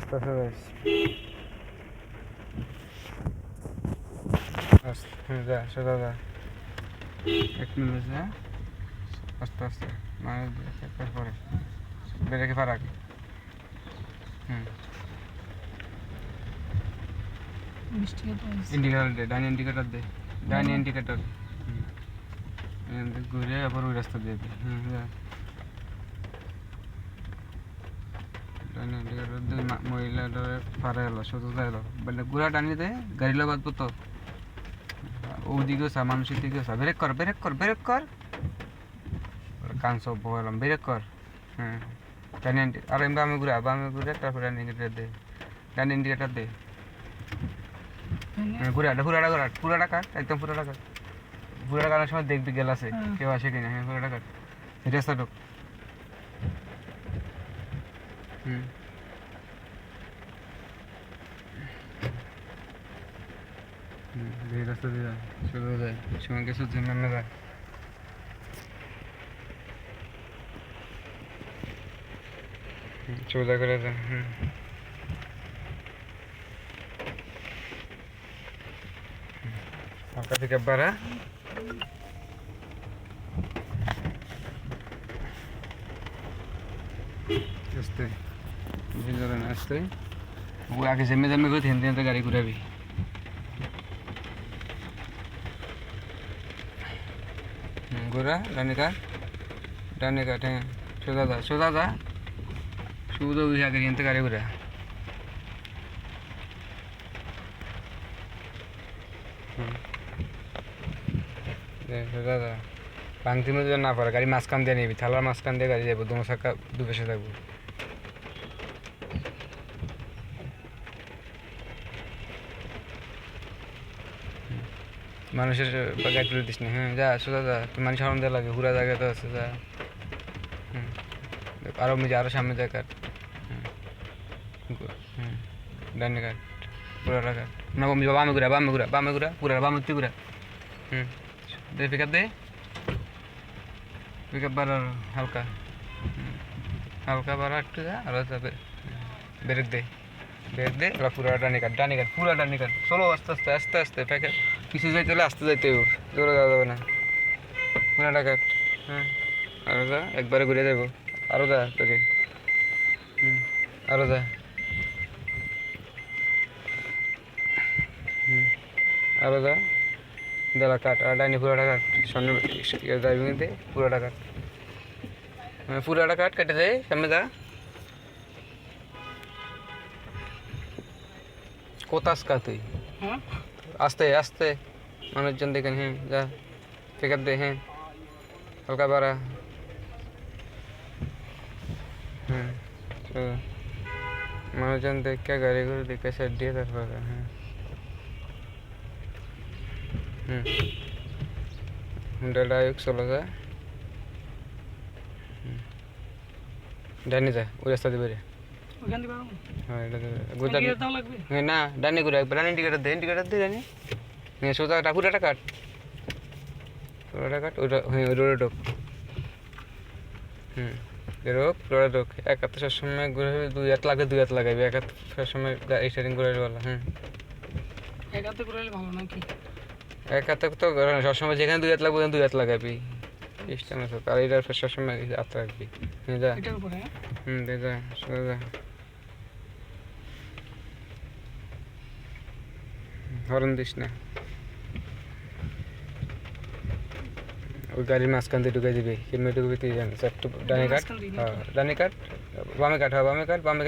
আস্তে আস্তে যাস। হ্যাঁ যা সোজা যা, 1 মিনিট যা, আস্তে আস্তে মানে পরে ব্রেকে পার আগে। ইন্ডিকেটার দে, ডাইনি ইন্ডিকেটার দে, ডাইনি ইন্ডিকেটার ঘুরে আবার ওই রাস্তা দিয়ে দে। যা ডাইনি ইন্ডিকেটার দে, মহিলাটা পারে এলো সোজা যা এলো, মানে ঘুরা টানি দে, গাড়ি লোক বাঁধবো তো ওদিকেও চা, মানুষের দিকেও চা, ব্রেক কর ব্রেক কর ব্রেক কর, কান সব বললাম ব্রেক কর। ডাইনি আর বামে ঘুরে তারপর ডাইনি ইন্ডিকেটার দে, ডাইনি ইন্ডিকেটার দে, পুরাটা কাট একদম পুরাটা কাট। পুরাটা কাটার সময় দেখবি গেল আছে কেউ আসে কিনা। পুরাটা কাট, রাস্তা ঢোক। রাস্তা দিয়ে যায়, সোজা যায়, সময় কিছু জন্য যায়, সোজা করে যায়। হালকা থেকে বাড়া, আস্তে আস্তে ও আগে জেমে জেমে করে থেমে থেমে গাড়ি ঘুরাবি। ঘোরা ডানে কাট, ডানে কাট, হ্যাঁ সোজা যা সোজা যা, শুধু ওই আগে থেমে গাড়ি ঘুরা। সোজা যা, ভাঙতি মধ্যে না পারে গাড়ি মাঝখান দিয়ে নিবি, থালার মাঝখান দিয়ে গাড়ি যাবো, দোনো চাকা দুপাশে থাকবো। মানুষের গাড়ি তুলে দিস না। যা সোজা যা, তুই মানুষ হরণ দেওয়া লাগে, ঘুরা জায়গা তো আছে, যা। আরো আরো সামনে যা কাট, ডানে কাট, পুরাটা কাট, না বামে ঘুরা বামে ঘুরা বামে ঘুরা, পুরা বামে তুই ঘুরা। দে পিকআপ দে, পিকআপ বাড়া হালকা, হালকা বাড়া একটু যা, আরো যাবে, ব্রেক দে ব্রেক দে, এবার পুরা ডানে কাট, ডানে কাট, পুরা ডানে কাট, চলো আস্তে আস্তে আস্তে আস্তে প্যাকেট কিছু যাইতে হলে আস্তে যাইতে হবে, জোরে যাওয়া যাবে না। পুরাটা কাট, আরো যা, একবারে ঘুরে যাবো, আরো যা তোকে, আরো যা, আরো যা, দাঁড়া কাট, আর ডাইনি পুরাটা কাট, সামনে ড্রাইভিং দে, পুরাটা কাট, পুরাটা কাট, কেটে দে, সামনে যা। কোথাস কা তুই, আস্তে আস্তে মানুষজন দেখেন। যা পিকআপ দে, হালকা বাড়া, মানুষজন দেখে গাড়ি ঘুরে দেখে সাইড দিয়ে তারপর। হুন্ডাটা চলে যা, ডানি যা, ওই রাস্তা দিয়ে বেরে। না ডানি ঘুরে একবার, ডানি ইন্ডিকেটার দে, ইন্ডিকেটার দে ডানি, সোজা পুরাটা কাট, পুরাটা কাট, ওইটা ওই রোডে ঢোক। রোক রোডে ঢোক, এক হাতে সবসময় ঘুরে, 2 হাত লাগে, 2 হাত লাগাবি, এক হাত সবসময় গাড়ি স্টার্টিং করে বলা। এক হাতে ঘুরাইলে ভালো নাকি? এক হাতে তো সবসময় যেখানে 2 হাত লাগবে 2 হাত লাগাবি, সিস্টেম আছে, আর এটা সবসময় হাত রাখবি। যা এটার উপরে দে যা, সোজা যা, হরন দিস না, ওই গাড়ির মাঝখান দিয়ে ঢুকে দিবি, কেমনি ঢুকবি তুই জানিস। একটু ডানে কাট, ডানে কাট, বামে কাট, বামে কাট, বামে কাট।